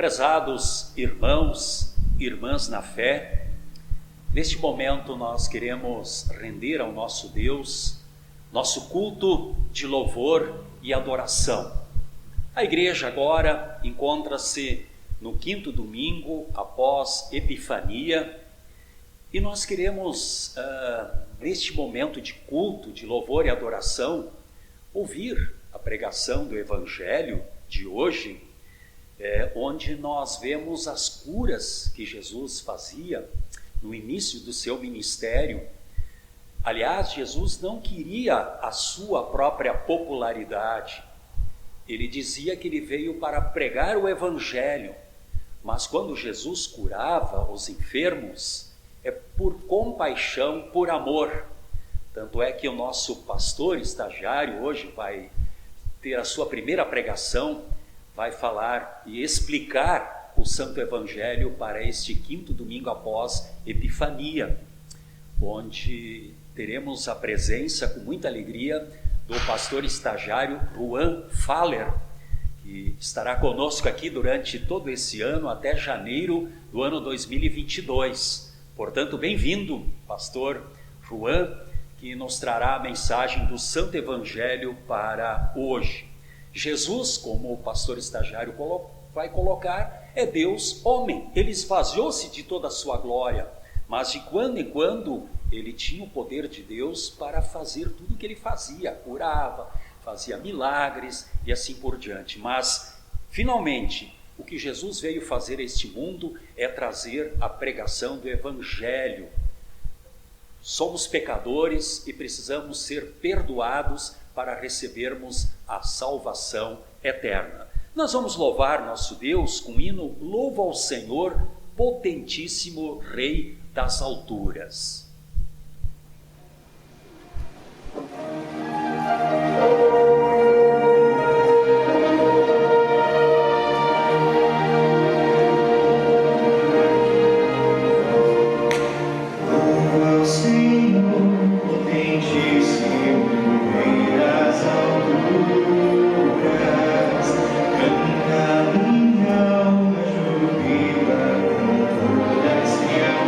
Prezados irmãos, irmãs na fé, neste momento nós queremos render ao nosso Deus nosso culto de louvor e adoração. A igreja agora encontra-se no 5º domingo após Epifania e nós queremos, neste momento de culto, de louvor e adoração, ouvir a pregação do Evangelho de hoje, onde nós vemos as curas que Jesus fazia no início do seu ministério. Aliás, Jesus não queria a sua própria popularidade. Ele dizia que ele veio para pregar o Evangelho, mas quando Jesus curava os enfermos, é por compaixão, por amor. Tanto é que o nosso pastor estagiário hoje vai ter a sua primeira pregação, vai falar e explicar o Santo Evangelho para este 5º domingo após Epifania, onde teremos a presença com muita alegria do pastor estagiário Juan Faller, que estará conosco aqui durante todo esse ano, até janeiro do ano 2022. Portanto, bem-vindo, pastor Juan, que nos trará a mensagem do Santo Evangelho para hoje. Jesus, como o pastor estagiário vai colocar, é Deus homem. Ele esvaziou-se de toda a sua glória, mas de quando em quando ele tinha o poder de Deus para fazer tudo o que ele fazia, curava, fazia milagres e assim por diante. Mas, finalmente, o que Jesus veio fazer a este mundo é trazer a pregação do Evangelho. Somos pecadores e precisamos ser perdoados para recebermos a salvação eterna. Nós vamos louvar nosso Deus com o hino Louvo ao Senhor, potentíssimo Rei das alturas. Canta minha alma, jubila com toda a Sião.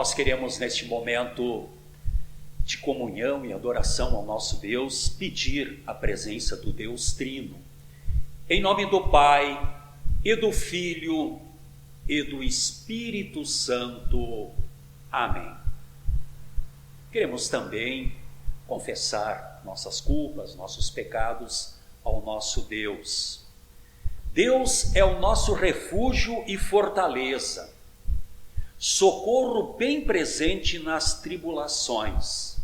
nós queremos neste momento de comunhão e adoração ao nosso Deus, pedir a presença do Deus Trino. Em nome do Pai, e do Filho, e do Espírito Santo. Amém. Queremos também confessar nossas culpas, nossos pecados ao nosso Deus. Deus é o nosso refúgio e fortaleza, socorro bem presente nas tribulações.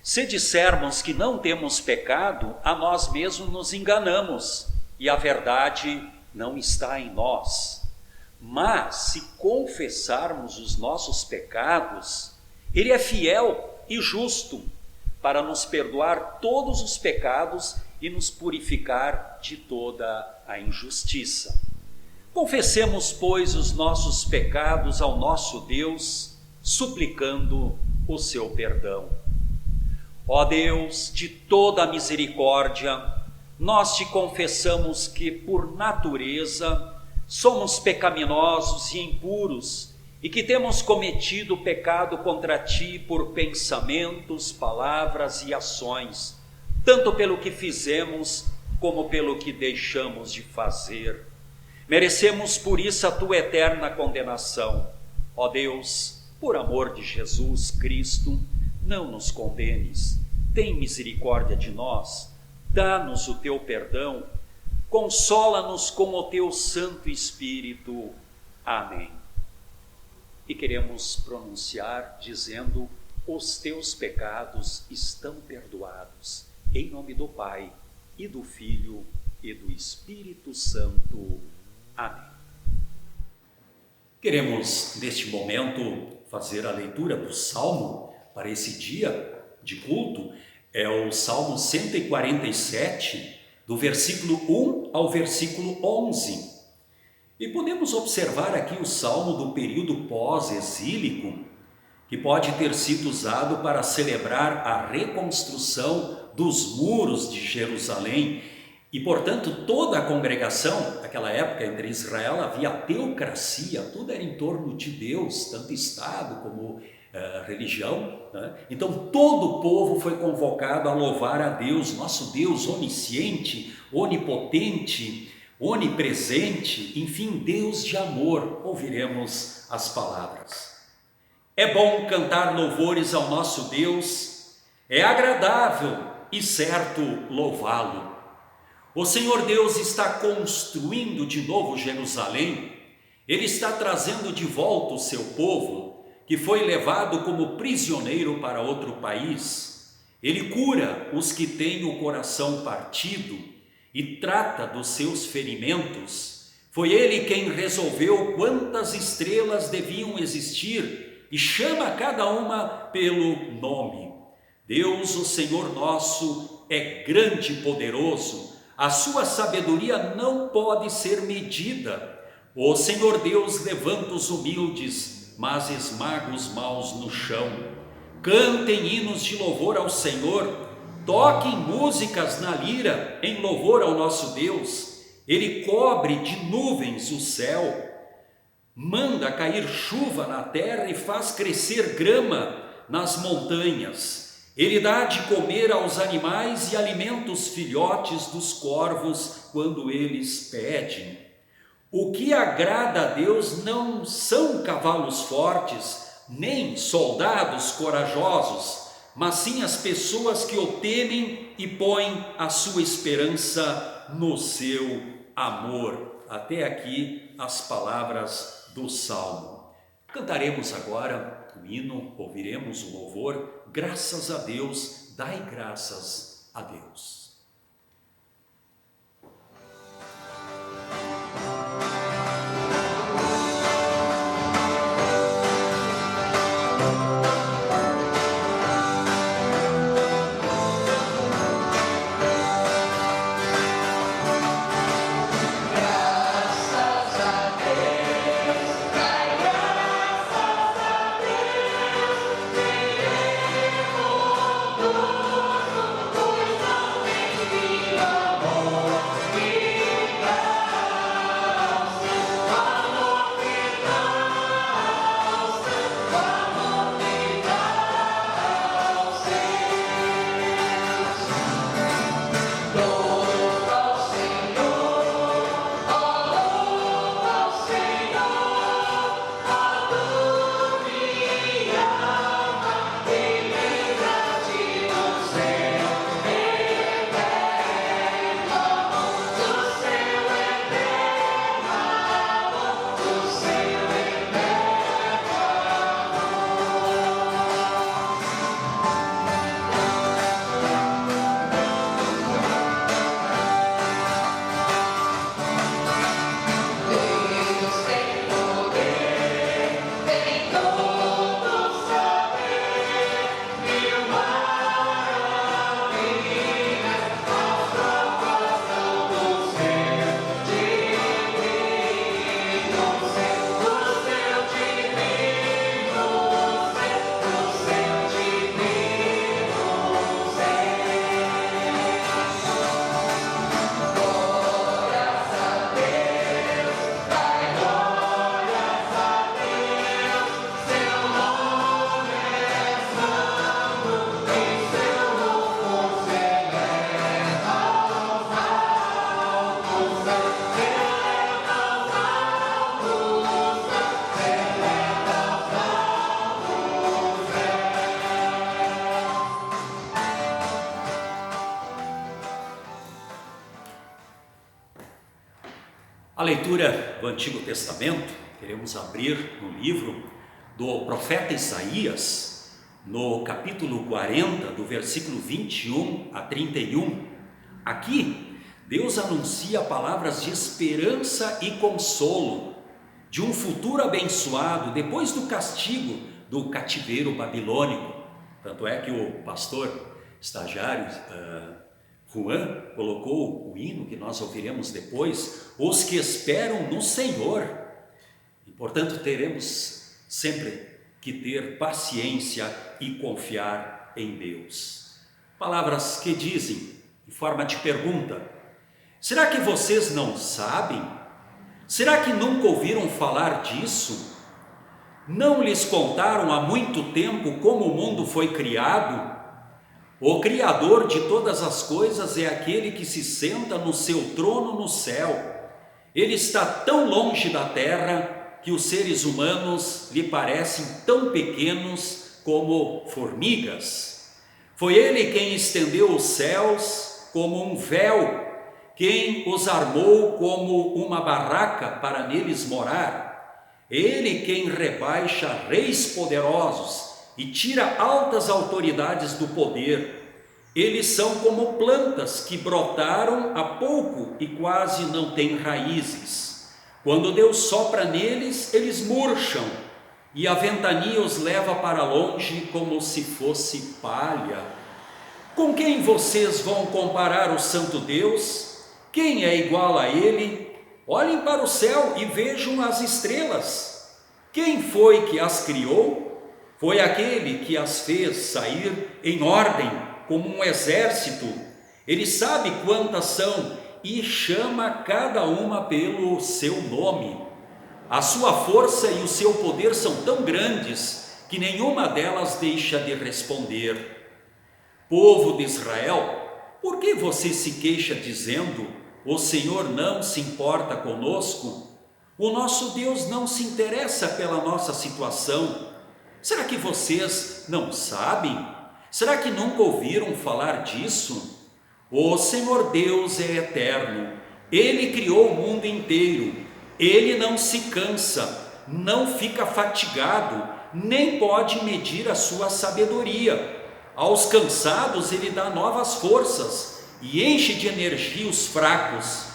Se dissermos que não temos pecado, a nós mesmos nos enganamos e a verdade não está em nós. Mas se confessarmos os nossos pecados, Ele é fiel e justo para nos perdoar todos os pecados e nos purificar de toda a injustiça. Confessemos, pois, os nossos pecados ao nosso Deus, suplicando o seu perdão. Ó Deus, de toda a misericórdia, nós te confessamos que, por natureza, somos pecaminosos e impuros e que temos cometido pecado contra ti por pensamentos, palavras e ações, tanto pelo que fizemos como pelo que deixamos de fazer. Merecemos por isso a tua eterna condenação. Ó Deus, por amor de Jesus Cristo, não nos condenes. Tem misericórdia de nós, dá-nos o teu perdão, consola-nos com o teu Santo Espírito. Amém. E queremos pronunciar dizendo: os teus pecados estão perdoados. Em nome do Pai, e do Filho, e do Espírito Santo. Amém. Queremos, neste momento, fazer a leitura do Salmo para esse dia de culto. É o Salmo 147, do versículo 1 ao versículo 11. E podemos observar aqui o Salmo do período pós-exílico, que pode ter sido usado para celebrar a reconstrução dos muros de Jerusalém. E, portanto, toda a congregação, naquela época, entre Israel, havia teocracia, tudo era em torno de Deus, tanto Estado como religião, né? Então todo o povo foi convocado a louvar a Deus, nosso Deus onisciente, onipotente, onipresente, enfim, Deus de amor. Ouviremos as palavras. É bom cantar louvores ao nosso Deus, é agradável e certo louvá-lo. O Senhor Deus está construindo de novo Jerusalém, Ele está trazendo de volta o seu povo, que foi levado como prisioneiro para outro país. Ele cura os que têm o coração partido e trata dos seus ferimentos. Foi Ele quem resolveu quantas estrelas deviam existir e chama cada uma pelo nome. Deus, o Senhor nosso, é grande e poderoso. A sua sabedoria não pode ser medida. O Senhor Deus levanta os humildes, mas esmaga os maus no chão. Cantem hinos de louvor ao Senhor, toquem músicas na lira em louvor ao nosso Deus. Ele cobre de nuvens o céu, manda cair chuva na terra e faz crescer grama nas montanhas. Ele dá de comer aos animais e alimenta os filhotes dos corvos quando eles pedem. O que agrada a Deus não são cavalos fortes, nem soldados corajosos, mas sim as pessoas que o temem e põem a sua esperança no seu amor. Até aqui as palavras do Salmo. Cantaremos agora o hino, ouviremos o louvor. Graças a Deus, dai graças a Deus. A leitura do Antigo Testamento, queremos abrir no livro do profeta Isaías, no capítulo 40, do versículo 21 a 31. Aqui, Deus anuncia palavras de esperança e consolo, de um futuro abençoado depois do castigo do cativeiro babilônico. Tanto é que o pastor estagiário Juan colocou o hino que nós ouviremos depois, os que esperam no Senhor. E, portanto, teremos sempre que ter paciência e confiar em Deus. Palavras que dizem, em forma de pergunta: será que vocês não sabem? Será que nunca ouviram falar disso? Não lhes contaram há muito tempo como o mundo foi criado? O Criador de todas as coisas é aquele que se senta no seu trono no céu. Ele está tão longe da terra que os seres humanos lhe parecem tão pequenos como formigas. Foi ele quem estendeu os céus como um véu, quem os armou como uma barraca para neles morar. Ele quem rebaixa reis poderosos e tira altas autoridades do poder. Eles são como plantas que brotaram há pouco e quase não têm raízes. Quando Deus sopra neles, eles murcham, e a ventania os leva para longe como se fosse palha. Com quem vocês vão comparar o santo Deus? Quem é igual a ele? Olhem para o céu e vejam as estrelas. Quem foi que as criou? Foi aquele que as fez sair em ordem, como um exército. Ele sabe quantas são e chama cada uma pelo seu nome. A sua força e o seu poder são tão grandes que nenhuma delas deixa de responder. Povo de Israel, por que você se queixa dizendo: o Senhor não se importa conosco? O nosso Deus não se interessa pela nossa situação. Será que vocês não sabem? Será que nunca ouviram falar disso? O Senhor Deus é eterno. Ele criou o mundo inteiro. Ele não se cansa, não fica fatigado, nem pode medir a sua sabedoria. Aos cansados ele dá novas forças e enche de energia os fracos.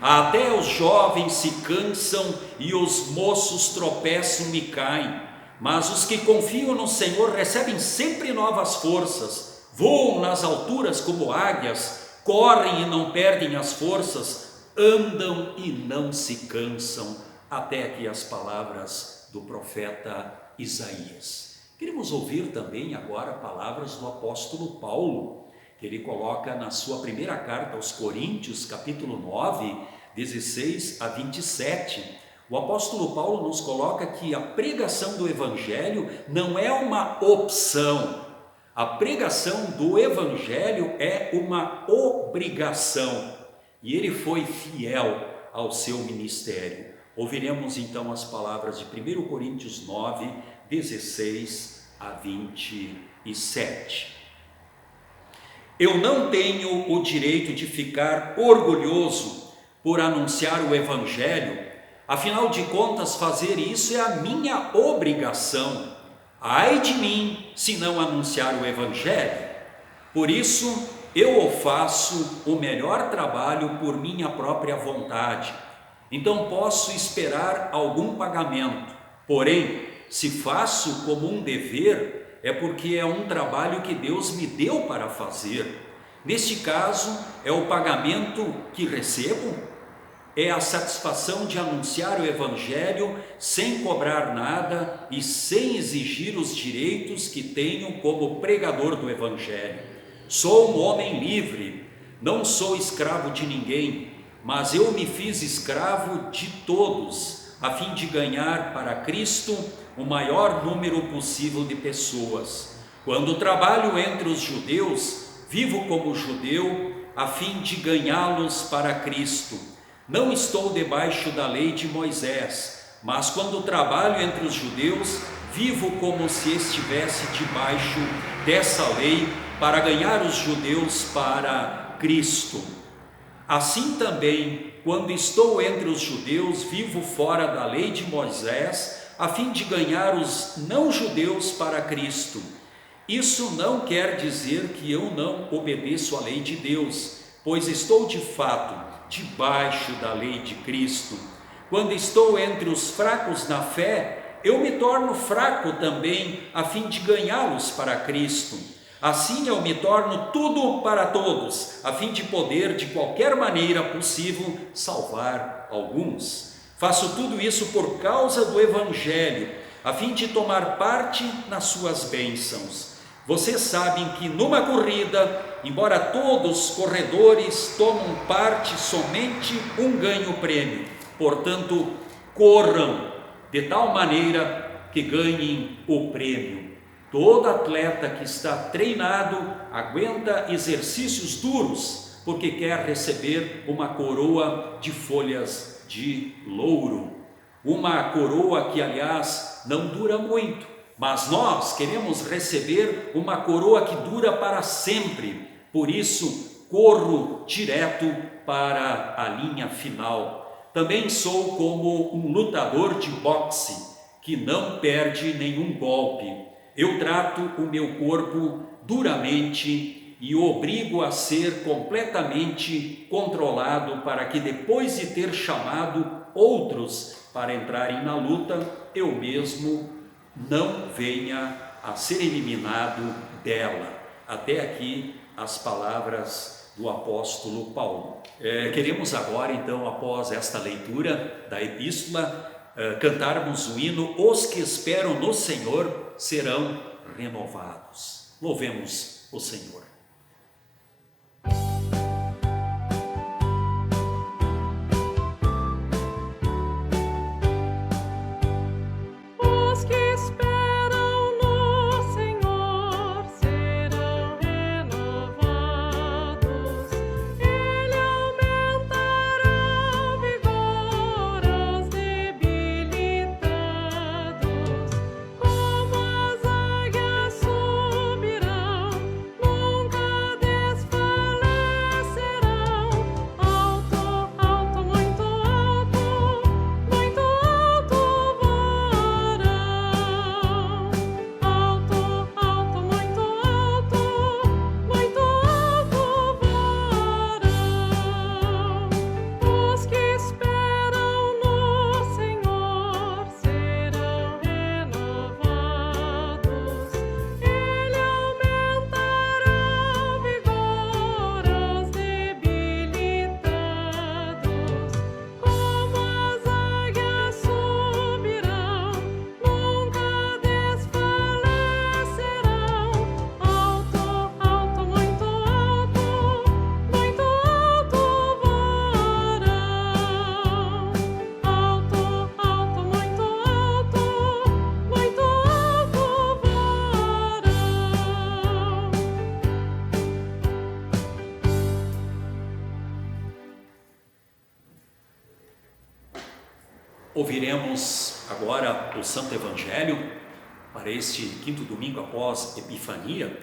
Até os jovens se cansam e os moços tropeçam e caem. Mas os que confiam no Senhor recebem sempre novas forças, voam nas alturas como águias, correm e não perdem as forças, andam e não se cansam. Até aqui as palavras do profeta Isaías. Queremos ouvir também agora palavras do apóstolo Paulo, que ele coloca na sua primeira carta aos Coríntios, capítulo 9, 16 a 27. O apóstolo Paulo nos coloca que a pregação do Evangelho não é uma opção. A pregação do Evangelho é uma obrigação. E ele foi fiel ao seu ministério. Ouviremos então as palavras de 1 Coríntios 9, 16 a 27. Eu não tenho o direito de ficar orgulhoso por anunciar o Evangelho. Afinal de contas, fazer isso é a minha obrigação. Ai de mim, se não anunciar o Evangelho. Por isso, eu faço o melhor trabalho por minha própria vontade. Então posso esperar algum pagamento. Porém, se faço como um dever, é porque é um trabalho que Deus me deu para fazer. Neste caso, é o pagamento que recebo. É a satisfação de anunciar o Evangelho sem cobrar nada e sem exigir os direitos que tenho como pregador do Evangelho. Sou um homem livre, não sou escravo de ninguém, mas eu me fiz escravo de todos, a fim de ganhar para Cristo o maior número possível de pessoas. Quando trabalho entre os judeus, vivo como judeu, a fim de ganhá-los para Cristo. Não estou debaixo da lei de Moisés, mas quando trabalho entre os judeus, vivo como se estivesse debaixo dessa lei para ganhar os judeus para Cristo. Assim também, quando estou entre os judeus, vivo fora da lei de Moisés, a fim de ganhar os não-judeus para Cristo. Isso não quer dizer que eu não obedeço à lei de Deus, pois estou de fato debaixo da lei de Cristo. Quando estou entre os fracos na fé, eu me torno fraco também, a fim de ganhá-los para Cristo. Assim eu me torno tudo para todos, a fim de poder, de qualquer maneira possível, salvar alguns. Faço tudo isso por causa do Evangelho, a fim de tomar parte nas suas bênçãos. Vocês sabem que numa corrida, embora todos os corredores tomam parte, somente um ganha o prêmio. Portanto, corram de tal maneira que ganhem o prêmio. Todo atleta que está treinado aguenta exercícios duros, porque quer receber uma coroa de folhas de louro. Uma coroa que, aliás, não dura muito, mas nós queremos receber uma coroa que dura para sempre. Por isso, corro direto para a linha final. Também sou como um lutador de boxe que não perde nenhum golpe. Eu trato o meu corpo duramente e o obrigo a ser completamente controlado para que, depois de ter chamado outros para entrarem na luta, eu mesmo não venha a ser eliminado dela. Até aqui as palavras do apóstolo Paulo. Queremos agora, então, após esta leitura da epístola, cantarmos o hino Os que esperam no Senhor serão renovados. Louvemos o Senhor. Ouviremos agora o Santo Evangelho para este quinto domingo após Epifania.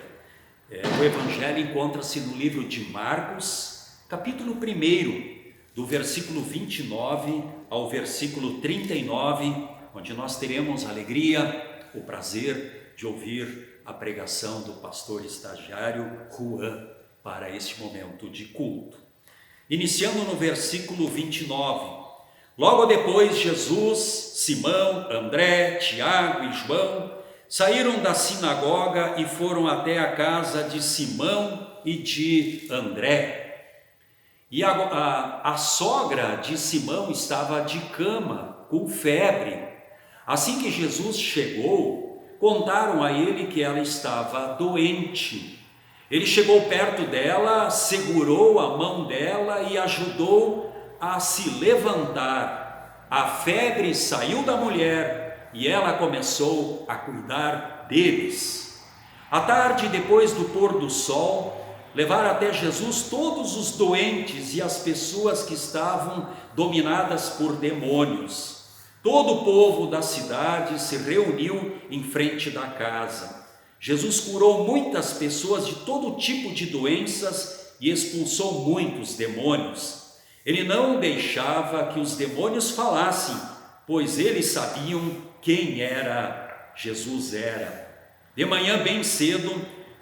O Evangelho encontra-se no livro de Marcos, capítulo 1, do versículo 29 ao versículo 39, onde nós teremos a alegria, o prazer de ouvir a pregação do pastor estagiário Juan para este momento de culto. Iniciando no versículo 29, logo depois Jesus, Simão, André, Tiago e João saíram da sinagoga e foram até a casa de Simão e de André. E a sogra de Simão estava de cama, com febre. Assim que Jesus chegou, contaram a ele que ela estava doente. Ele chegou perto dela, segurou a mão dela e ajudou a se levantar. A febre saiu da mulher e ela começou a cuidar deles. À tarde, depois do pôr do sol, levaram até Jesus todos os doentes e as pessoas que estavam dominadas por demônios. Todo o povo da cidade se reuniu em frente da casa. Jesus curou muitas pessoas de todo tipo de doenças e expulsou muitos demônios. Ele não deixava que os demônios falassem, pois eles sabiam quem Jesus era. De manhã bem cedo,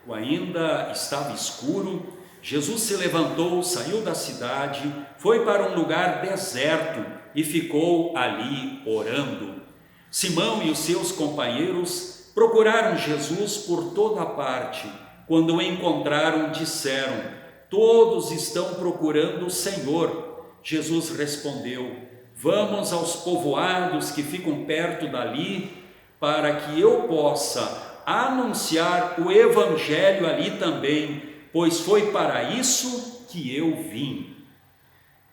quando ainda estava escuro, Jesus se levantou, saiu da cidade, foi para um lugar deserto e ficou ali orando. Simão e os seus companheiros procuraram Jesus por toda parte. Quando o encontraram, disseram: todos estão procurando o Senhor. Jesus respondeu: vamos aos povoados que ficam perto dali, para que eu possa anunciar o evangelho ali também, pois foi para isso que eu vim.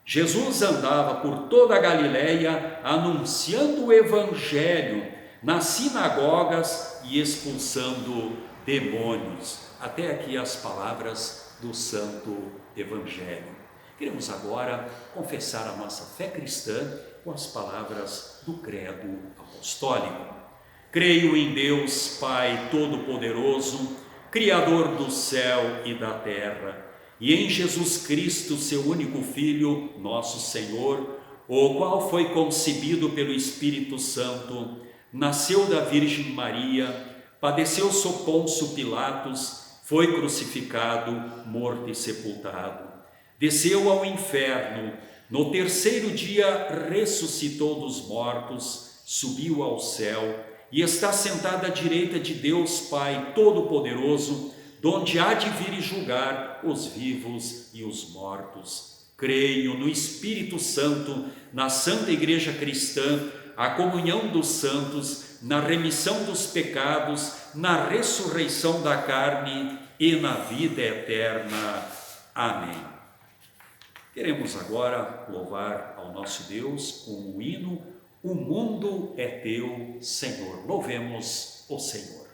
Jesus andava por toda a Galileia, anunciando o evangelho nas sinagogas e expulsando demônios. Até aqui as palavras do Santo Evangelho. Queremos agora confessar a nossa fé cristã com as palavras do Credo Apostólico. Creio em Deus, Pai Todo-Poderoso, Criador do céu e da terra, e em Jesus Cristo, seu único Filho, nosso Senhor, o qual foi concebido pelo Espírito Santo, nasceu da Virgem Maria, padeceu sob Pôncio Pilatos, foi crucificado, morto e sepultado. Desceu ao inferno, no terceiro dia ressuscitou dos mortos, subiu ao céu e está sentado à direita de Deus Pai Todo-Poderoso, donde há de vir e julgar os vivos e os mortos. Creio no Espírito Santo, na Santa Igreja Cristã, a comunhão dos santos, na remissão dos pecados, na ressurreição da carne e na vida eterna. Amém. Queremos agora louvar ao nosso Deus com o hino O Mundo é Teu, Senhor. Louvemos o Senhor.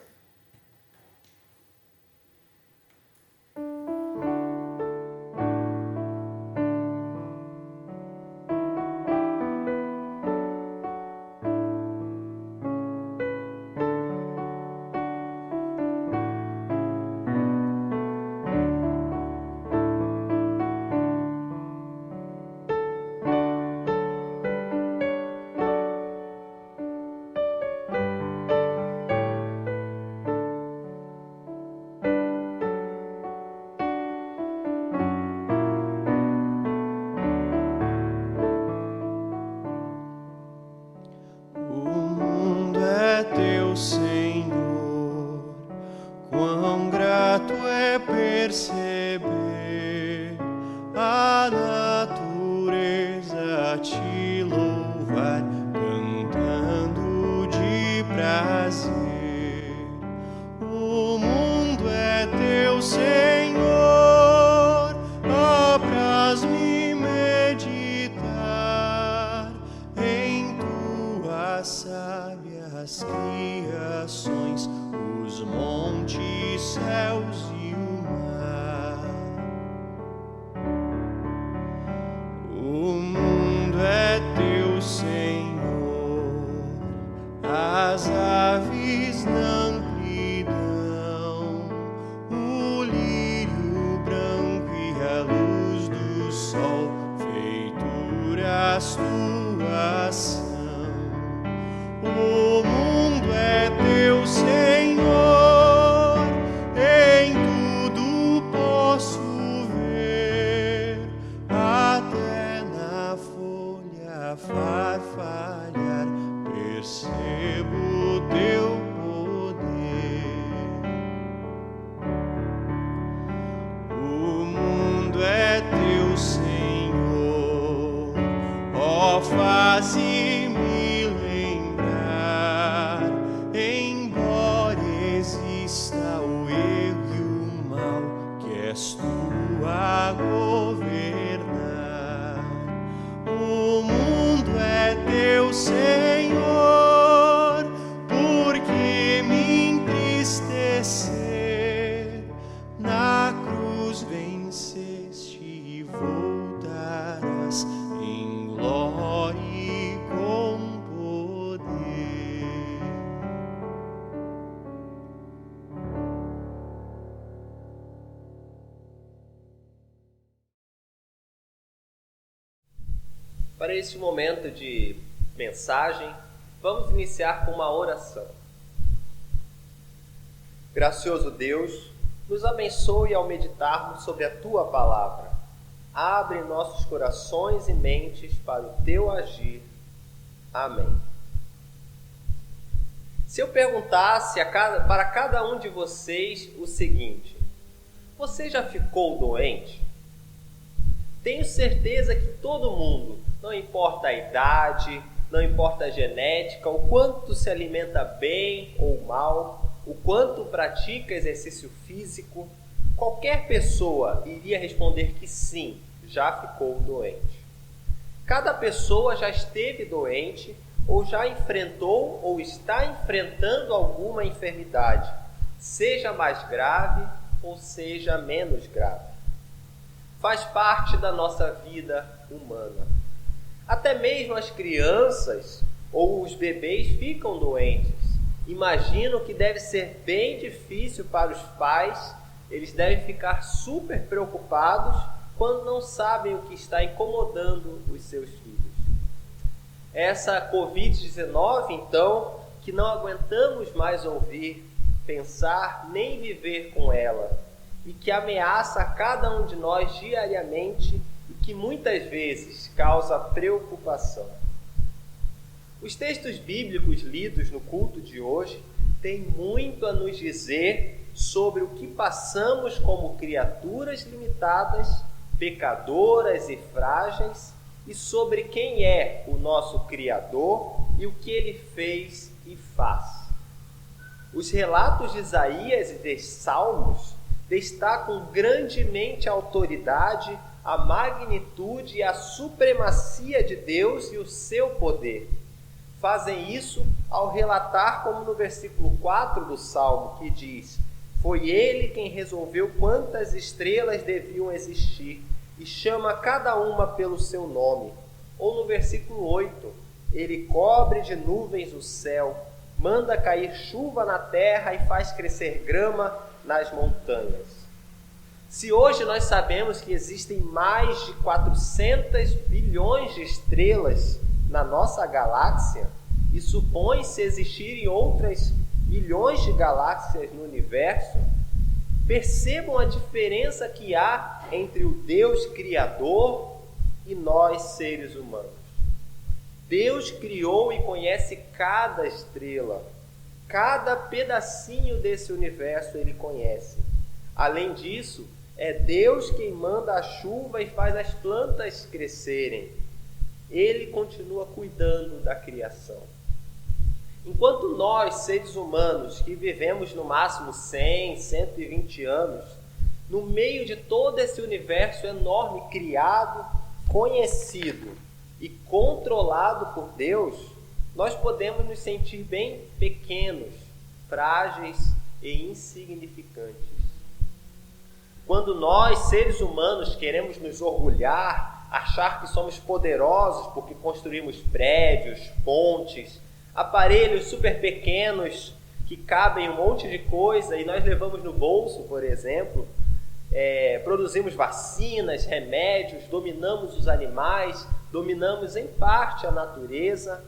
Senhor, quão grato é perceber a natureza te louvar, cantando de prazer. O mundo é teu, Senhor, apraz-me meditar em tuas sábias criações, os montes, céus e o mar. O mundo é teu, Senhor, as aves na amplidão, o lírio branco e a luz do sol, feituras tuas são. O mundo é teu, Senhor, em tudo posso ver, até na folha farfalhar, percebo o teu poder. O mundo é teu, Senhor, ó, faze-me lembrar, embora exista o erro e o mal, que és tu a governar. O mundo é teu, Senhor, porque me entristecer, na cruz venceste e voltarás em glória e Para este momento de mensagem, vamos iniciar com uma oração. Gracioso Deus, nos abençoe ao meditarmos sobre a Tua Palavra. Abre nossos corações e mentes para o Teu agir. Amém. Se eu perguntasse para cada um de vocês o seguinte: você já ficou doente? Tenho certeza que todo mundo, não importa a idade, não importa a genética, o quanto se alimenta bem ou mal, o quanto pratica exercício físico, qualquer pessoa iria responder que sim, já ficou doente. Cada pessoa já esteve doente ou já enfrentou ou está enfrentando alguma enfermidade, seja mais grave ou seja menos grave. Faz parte da nossa vida humana. Até mesmo as crianças ou os bebês ficam doentes. Imagino que deve ser bem difícil para os pais, eles devem ficar super preocupados quando não sabem o que está incomodando os seus filhos. Essa Covid-19, então, que não aguentamos mais ouvir, pensar nem viver com ela, e que ameaça a cada um de nós diariamente e que muitas vezes causa preocupação. Os textos bíblicos lidos no culto de hoje têm muito a nos dizer sobre o que passamos como criaturas limitadas, pecadoras e frágeis, e sobre quem é o nosso Criador e o que Ele fez e faz. Os relatos de Isaías e de Salmos destacam grandemente a autoridade, a magnitude e a supremacia de Deus e o seu poder. Fazem isso ao relatar, como no versículo 4 do Salmo, que diz: foi Ele quem resolveu quantas estrelas deviam existir e chama cada uma pelo seu nome. Ou no versículo 8, Ele cobre de nuvens o céu, manda cair chuva na terra e faz crescer grama nas montanhas. Se hoje nós sabemos que existem mais de 400 bilhões de estrelas na nossa galáxia, e supõe-se existirem outras bilhões de galáxias no universo, percebam a diferença que há entre o Deus Criador e nós, seres humanos. Deus criou e conhece cada estrela, cada pedacinho desse universo Ele conhece. Além disso, é Deus quem manda a chuva e faz as plantas crescerem. Ele continua cuidando da criação. Enquanto nós, seres humanos, que vivemos no máximo 100, 120 anos, no meio de todo esse universo enorme criado, conhecido e controlado por Deus, nós podemos nos sentir bem pequenos, frágeis e insignificantes. Quando nós, seres humanos, queremos nos orgulhar, achar que somos poderosos porque construímos prédios, pontes, aparelhos super pequenos que cabem um monte de coisa e nós levamos no bolso, por exemplo, produzimos vacinas, remédios, dominamos os animais, dominamos em parte a natureza,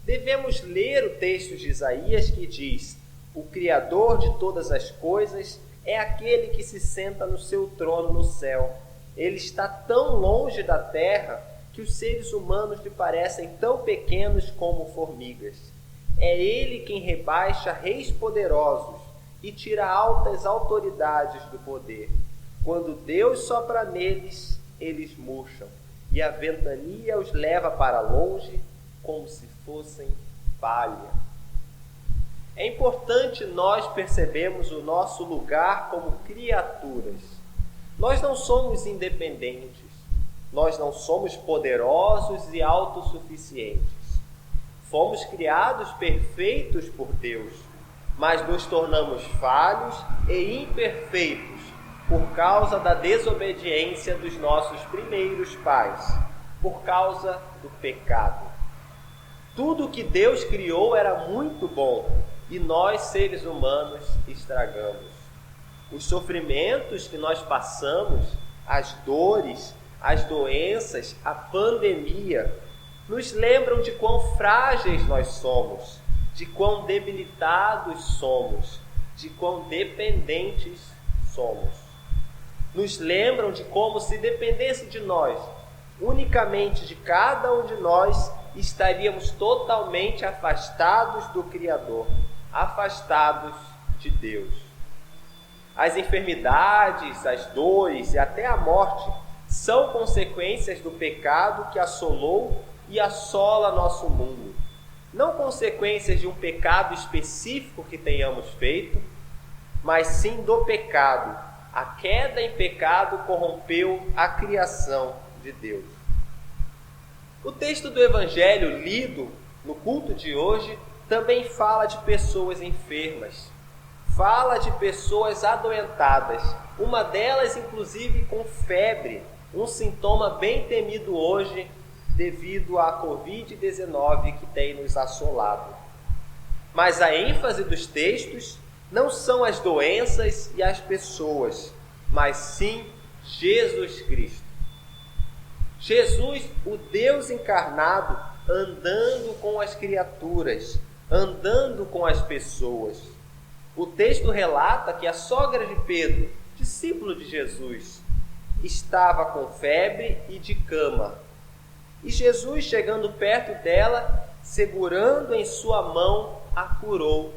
devemos ler o texto de Isaías que diz: o Criador de todas as coisas é aquele que se senta no seu trono no céu. Ele está tão longe da terra que os seres humanos lhe parecem tão pequenos como formigas. É Ele quem rebaixa reis poderosos e tira altas autoridades do poder. Quando Deus sopra neles, eles murcham, e a ventania os leva para longe como se fossem palha. É importante nós percebermos o nosso lugar como criaturas. Nós não somos independentes, nós não somos poderosos e autossuficientes. Fomos criados perfeitos por Deus, mas nos tornamos falhos e imperfeitos por causa da desobediência dos nossos primeiros pais, por causa do pecado. Tudo que Deus criou era muito bom e nós, seres humanos, estragamos. Os sofrimentos que nós passamos, as dores, as doenças, a pandemia, nos lembram de quão frágeis nós somos, de quão debilitados somos, de quão dependentes somos. Nos lembram de como, se dependesse de nós, unicamente de cada um de nós, estaríamos totalmente afastados do Criador, afastados de Deus. As enfermidades, as dores e até a morte são consequências do pecado que assolou e assola nosso mundo. Não consequências de um pecado específico que tenhamos feito, mas sim do pecado. A queda em pecado corrompeu a criação de Deus. O texto do Evangelho lido no culto de hoje também fala de pessoas enfermas, fala de pessoas adoentadas, uma delas inclusive com febre, um sintoma bem temido hoje devido à Covid-19 que tem nos assolado. Mas a ênfase dos textos não são as doenças e as pessoas, mas sim Jesus Cristo. Jesus, o Deus encarnado, andando com as criaturas, andando com as pessoas. O texto relata que a sogra de Pedro, discípulo de Jesus, estava com febre e de cama. E Jesus, chegando perto dela, segurando em sua mão, a curou.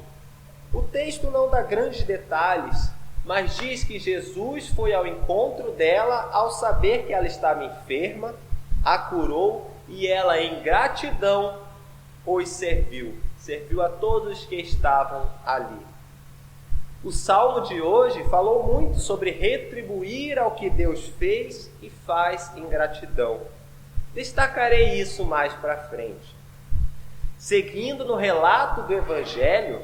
O texto não dá grandes detalhes, mas diz que Jesus foi ao encontro dela ao saber que ela estava enferma, a curou e ela, em gratidão, os serviu a todos que estavam ali. O salmo de hoje falou muito sobre retribuir ao que Deus fez e faz em gratidão. Destacarei isso mais para frente. Seguindo no relato do Evangelho,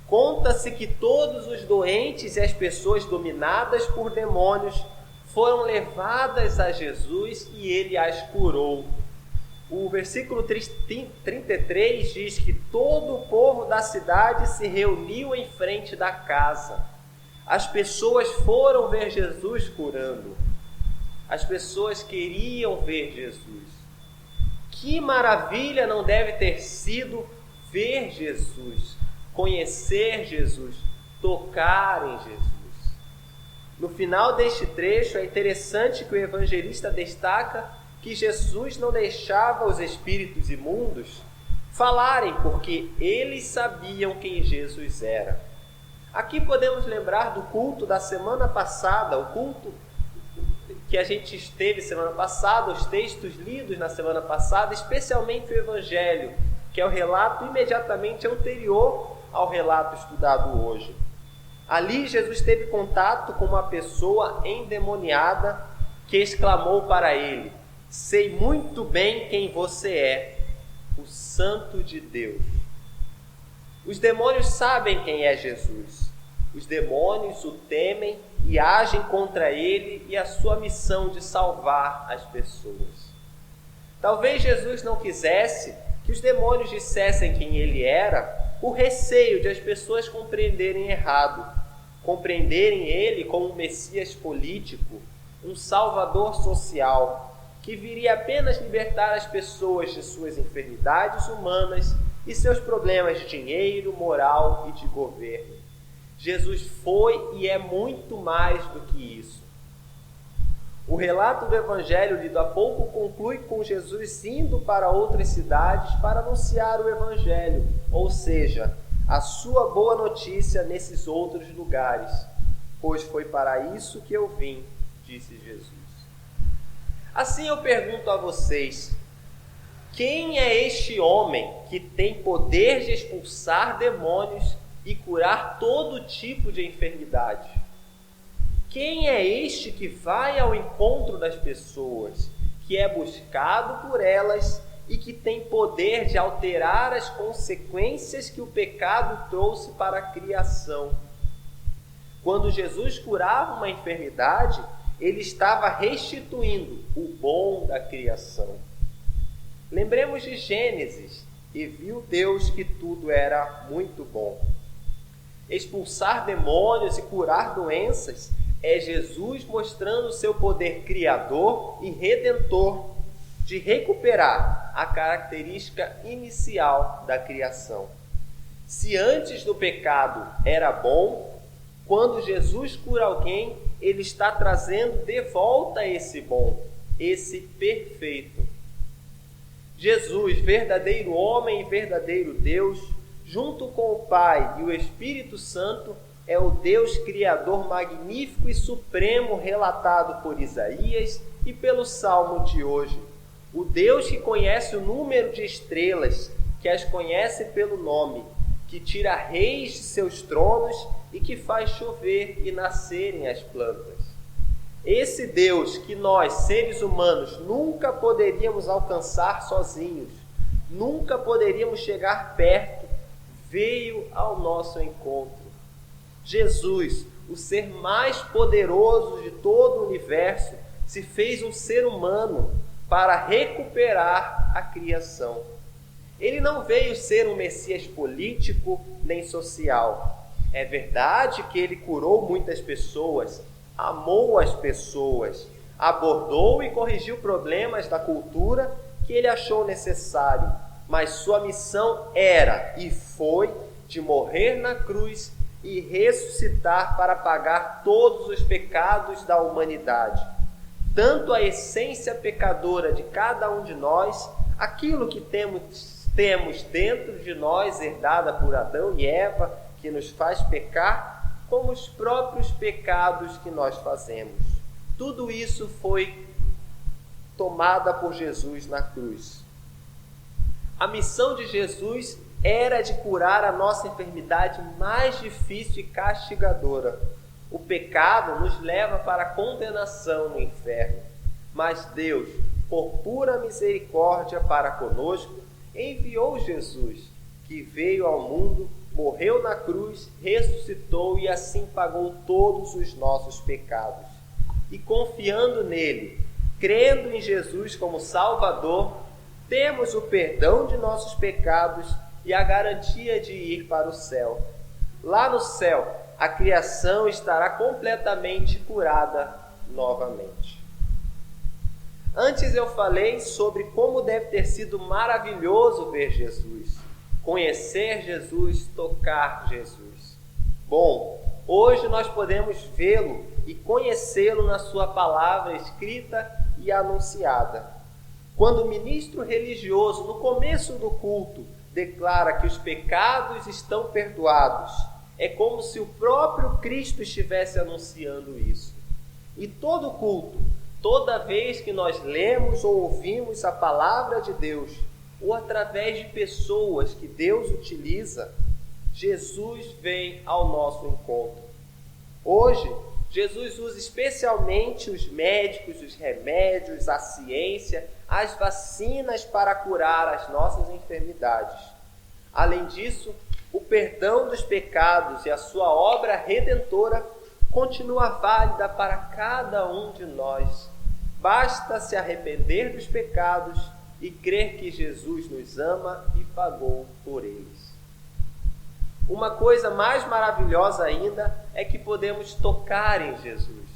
conta-se que todos os doentes e as pessoas dominadas por demônios foram levadas a Jesus e ele as curou. O versículo 33 diz que todo o povo da cidade se reuniu em frente da casa. As pessoas foram ver Jesus curando. As pessoas queriam ver Jesus. Que maravilha não deve ter sido ver Jesus, conhecer Jesus, tocar em Jesus. No final deste trecho, é interessante que o evangelista destaca que Jesus não deixava os espíritos imundos falarem, porque eles sabiam quem Jesus era. Aqui podemos lembrar do culto da semana passada, o culto que a gente esteve semana passada, os textos lidos na semana passada, especialmente o Evangelho, que é o relato imediatamente anterior ao relato estudado hoje. Ali Jesus teve contato com uma pessoa endemoniada que exclamou para ele: "Sei muito bem quem você é, o Santo de Deus." Os demônios sabem quem é Jesus. Os demônios o temem e agem contra ele e a sua missão de salvar as pessoas. Talvez Jesus não quisesse que os demônios dissessem quem ele era, por receio de as pessoas compreenderem errado, compreenderem ele como um Messias político, um salvador social, que viria apenas libertar as pessoas de suas enfermidades humanas e seus problemas de dinheiro, moral e de governo. Jesus foi e é muito mais do que isso. O relato do Evangelho lido há pouco conclui com Jesus indo para outras cidades para anunciar o Evangelho, ou seja, a sua boa notícia nesses outros lugares, pois foi para isso que eu vim, disse Jesus. Assim eu pergunto a vocês: quem é este homem que tem poder de expulsar demônios e curar todo tipo de enfermidade? Quem é este que vai ao encontro das pessoas, que é buscado por elas e que tem poder de alterar as consequências que o pecado trouxe para a criação? Quando Jesus curava uma enfermidade, ele estava restituindo o bom da criação. Lembremos de Gênesis: "E viu Deus que tudo era muito bom." Expulsar demônios e curar doenças é Jesus mostrando o seu poder criador e redentor de recuperar a característica inicial da criação. Se antes do pecado era bom, quando Jesus cura alguém, ele está trazendo de volta esse bom, esse perfeito. Jesus, verdadeiro homem e verdadeiro Deus, junto com o Pai e o Espírito Santo, é o Deus Criador magnífico e supremo relatado por Isaías e pelo Salmo de hoje. O Deus que conhece o número de estrelas, que as conhece pelo nome, que tira reis de seus tronos e que faz chover e nascerem as plantas. Esse Deus que nós, seres humanos, nunca poderíamos alcançar sozinhos, nunca poderíamos chegar perto, veio ao nosso encontro. Jesus, o ser mais poderoso de todo o universo, se fez um ser humano para recuperar a criação. Ele não veio ser um Messias político nem social. É verdade que ele curou muitas pessoas, amou as pessoas, abordou e corrigiu problemas da cultura que ele achou necessário, mas sua missão era e foi de morrer na cruz e ressuscitar para pagar todos os pecados da humanidade. Tanto a essência pecadora de cada um de nós, aquilo que temos dentro de nós, herdada por Adão e Eva, que nos faz pecar, como os próprios pecados que nós fazemos. Tudo isso foi tomada por Jesus na cruz. A missão de Jesus era de curar a nossa enfermidade mais difícil e castigadora. O pecado nos leva para a condenação no inferno. Mas Deus, por pura misericórdia para conosco, enviou Jesus, que veio ao mundo, morreu na cruz, ressuscitou e assim pagou todos os nossos pecados. E confiando nele, crendo em Jesus como Salvador, temos o perdão de nossos pecados e a garantia de ir para o céu. Lá no céu, a criação estará completamente curada novamente. Antes eu falei sobre como deve ter sido maravilhoso ver Jesus, conhecer Jesus, tocar Jesus. Bom, hoje nós podemos vê-lo e conhecê-lo na sua palavra escrita e anunciada. Quando o ministro religioso, no começo do culto, declara que os pecados estão perdoados, é como se o próprio Cristo estivesse anunciando isso. E todo culto, toda vez que nós lemos ou ouvimos a palavra de Deus, ou através de pessoas que Deus utiliza, Jesus vem ao nosso encontro. Hoje, Jesus usa especialmente os médicos, os remédios, a ciência, as vacinas para curar as nossas enfermidades. Além disso, o perdão dos pecados e a sua obra redentora continua válida para cada um de nós. Basta se arrepender dos pecados e crer que Jesus nos ama e pagou por eles. Uma coisa mais maravilhosa ainda é que podemos tocar em Jesus.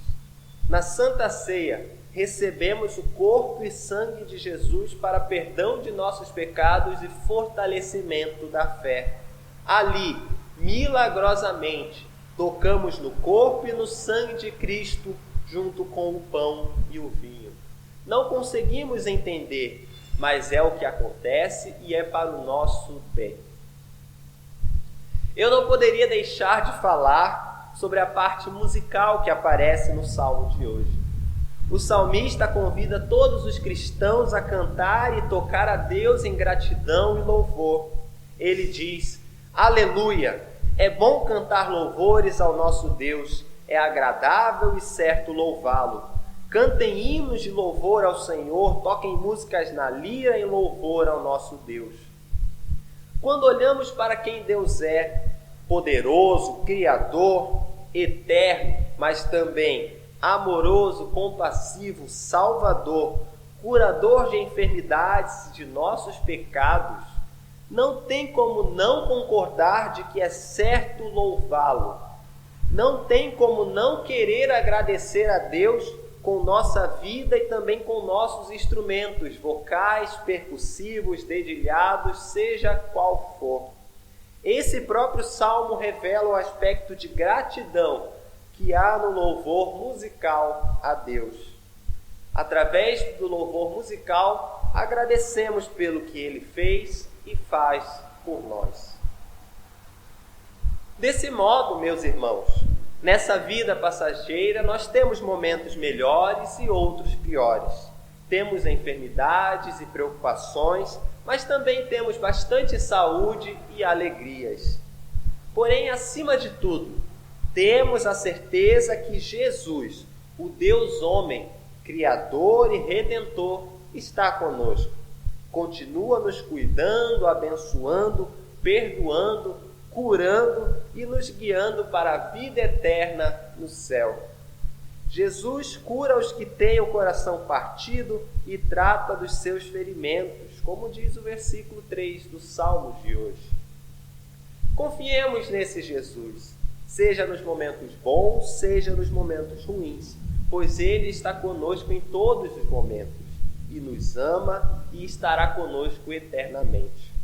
Na Santa Ceia, recebemos o corpo e sangue de Jesus para perdão de nossos pecados e fortalecimento da fé. Ali, milagrosamente, tocamos no corpo e no sangue de Cristo, junto com o pão e o vinho. Não conseguimos entender, mas é o que acontece e é para o nosso bem. Eu não poderia deixar de falar sobre a parte musical que aparece no Salmo de hoje. O salmista convida todos os cristãos a cantar e tocar a Deus em gratidão e louvor. Ele diz: Aleluia! É bom cantar louvores ao nosso Deus, é agradável e certo louvá-lo. Cantem hinos de louvor ao Senhor, toquem músicas na lira em louvor ao nosso Deus. Quando olhamos para quem Deus é, poderoso, criador, eterno, mas também amoroso, compassivo, salvador, curador de enfermidades e de nossos pecados, não tem como não concordar de que é certo louvá-lo. Não tem como não querer agradecer a Deus com nossa vida e também com nossos instrumentos vocais, percussivos, dedilhados, seja qual for. Esse próprio salmo revela o aspecto de gratidão que há no louvor musical a Deus. Através do louvor musical, agradecemos pelo que Ele fez e faz por nós. Desse modo, meus irmãos, nessa vida passageira, nós temos momentos melhores e outros piores. Temos enfermidades e preocupações, mas também temos bastante saúde e alegrias. Porém, acima de tudo, temos a certeza que Jesus, o Deus homem, Criador e Redentor, está conosco. Continua nos cuidando, abençoando, perdoando, curando e nos guiando para a vida eterna no céu. Jesus cura os que têm o coração partido e trata dos seus ferimentos, como diz o versículo 3 do Salmo de hoje. Confiemos nesse Jesus, seja nos momentos bons, seja nos momentos ruins, pois Ele está conosco em todos os momentos e nos ama e estará conosco eternamente.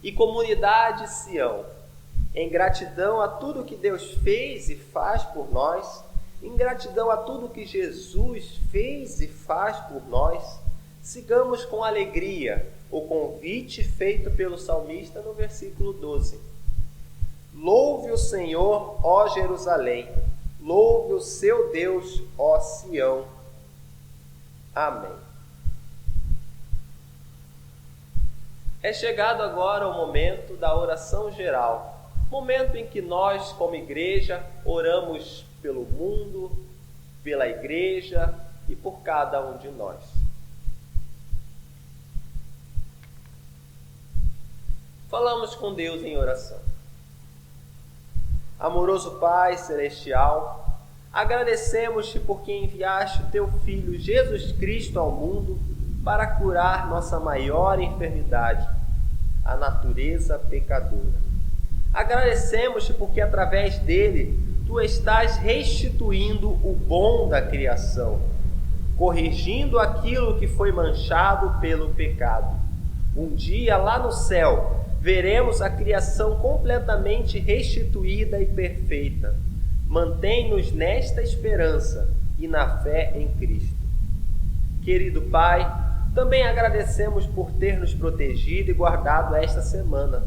E comunidade Sião, em gratidão a tudo que Deus fez e faz por nós, em gratidão a tudo que Jesus fez e faz por nós, sigamos com alegria o convite feito pelo salmista no versículo 12. Louve o Senhor, ó Jerusalém, louve o seu Deus, ó Sião. Amém. É chegado agora o momento da oração geral, momento em que nós, como igreja, oramos pelo mundo, pela igreja e por cada um de nós. Falamos com Deus em oração. Amoroso Pai Celestial, agradecemos-te porque enviaste o teu Filho Jesus Cristo ao mundo para curar nossa maior enfermidade, a natureza pecadora. Agradecemos-te porque através dele tu estás restituindo o bom da criação, corrigindo aquilo que foi manchado pelo pecado. Um dia lá no céu veremos a criação completamente restituída e perfeita. Mantém-nos nesta esperança e na fé em Cristo. Querido Pai, também agradecemos por ter nos protegido e guardado esta semana,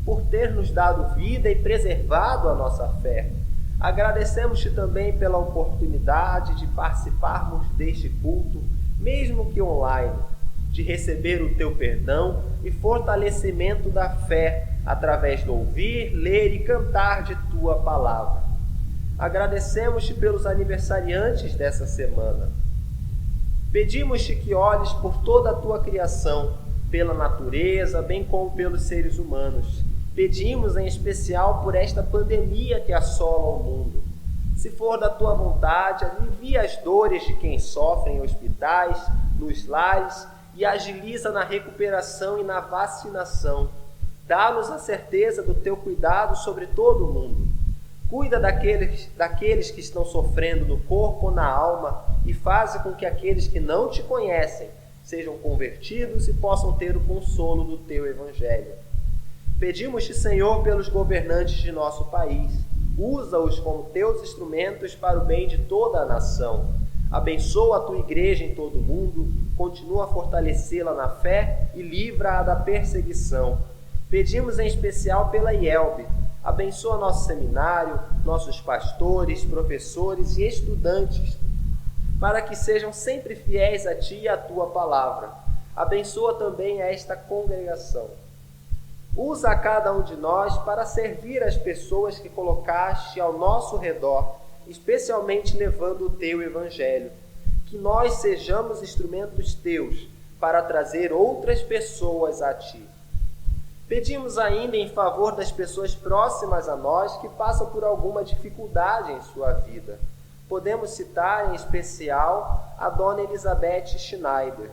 por ter nos dado vida e preservado a nossa fé. Agradecemos-te também pela oportunidade de participarmos deste culto, mesmo que online, de receber o teu perdão e fortalecimento da fé através do ouvir, ler e cantar de tua palavra. Agradecemos-te pelos aniversariantes dessa semana. Pedimos-te que olhes por toda a tua criação, pela natureza, bem como pelos seres humanos. Pedimos em especial por esta pandemia que assola o mundo. Se for da tua vontade, alivia as dores de quem sofre em hospitais, nos lares e agiliza na recuperação e na vacinação. Dá-nos a certeza do teu cuidado sobre todo o mundo. Cuida daqueles que estão sofrendo no corpo ou na alma e faze com que aqueles que não te conhecem sejam convertidos e possam ter o consolo do teu evangelho. Pedimos-te, Senhor, pelos governantes de nosso país. Usa-os como teus instrumentos para o bem de toda a nação. Abençoa a tua igreja em todo o mundo, continua a fortalecê-la na fé e livra-a da perseguição. Pedimos em especial pela IELB. Abençoa nosso seminário, nossos pastores, professores e estudantes, para que sejam sempre fiéis a ti e à tua palavra. Abençoa também esta congregação. Usa a cada um de nós para servir as pessoas que colocaste ao nosso redor, especialmente levando o teu evangelho. Que nós sejamos instrumentos teus para trazer outras pessoas a ti. Pedimos ainda em favor das pessoas próximas a nós que passam por alguma dificuldade em sua vida. Podemos citar em especial a Dona Elizabeth Schneider.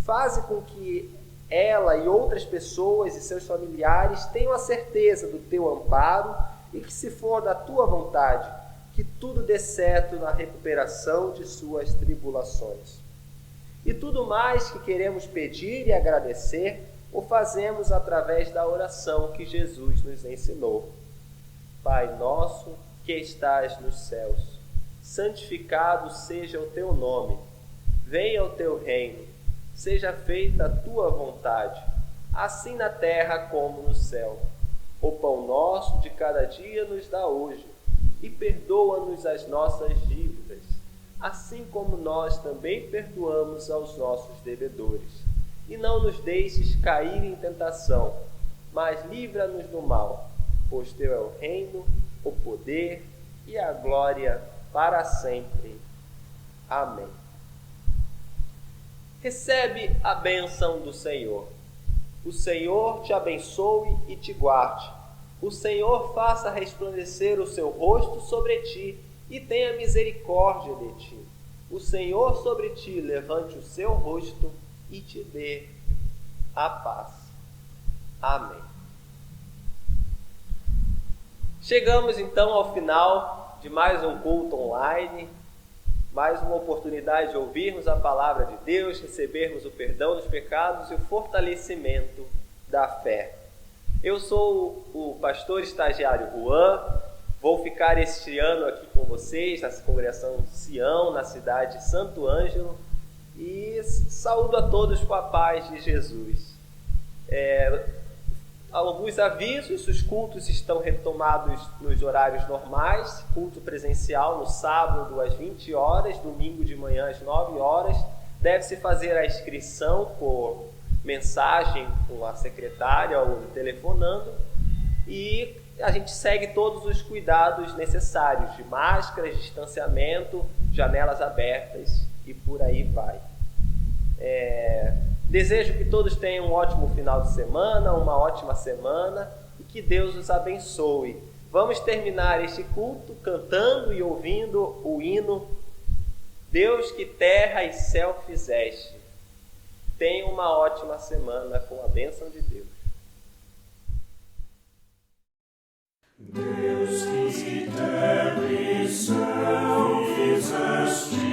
Faze com que ela e outras pessoas e seus familiares tenham a certeza do teu amparo e que, se for da tua vontade, que tudo dê certo na recuperação de suas tribulações. E tudo mais que queremos pedir e agradecer, o fazemos através da oração que Jesus nos ensinou. Pai nosso que estás nos céus, santificado seja o teu nome. Venha o teu reino, seja feita a tua vontade, assim na terra como no céu. O pão nosso de cada dia nos dá hoje, e perdoa-nos as nossas dívidas, assim como nós também perdoamos aos nossos devedores. E não nos deixes cair em tentação, mas livra-nos do mal, pois teu é o reino, o poder e a glória para sempre. Amém. Recebe a bênção do Senhor. O Senhor te abençoe e te guarde. O Senhor faça resplandecer o seu rosto sobre ti e tenha misericórdia de ti. O Senhor sobre ti levante o seu rosto e te dê a paz. Amém. Chegamos então ao final de mais um culto online, mais uma oportunidade de ouvirmos a palavra de Deus, recebermos o perdão dos pecados e o fortalecimento da fé. Eu sou o pastor estagiário Juan, vou ficar este ano aqui com vocês, na congregação Sião, na cidade de Santo Ângelo, e saúdo a todos com a paz de Jesus. Alguns avisos: os cultos estão retomados nos horários normais, culto presencial no sábado às 20 horas, domingo de manhã às 9 horas. Deve-se fazer a inscrição por mensagem com a secretária ou telefonando, e a gente segue todos os cuidados necessários de máscaras, distanciamento, janelas abertas e por aí vai. Desejo que todos tenham um ótimo final de semana, uma ótima semana e que Deus os abençoe. Vamos terminar este culto cantando e ouvindo o hino Deus que terra e céu fizeste. Tenha uma ótima semana com a bênção de Deus. Deus que terra e céu fizeste.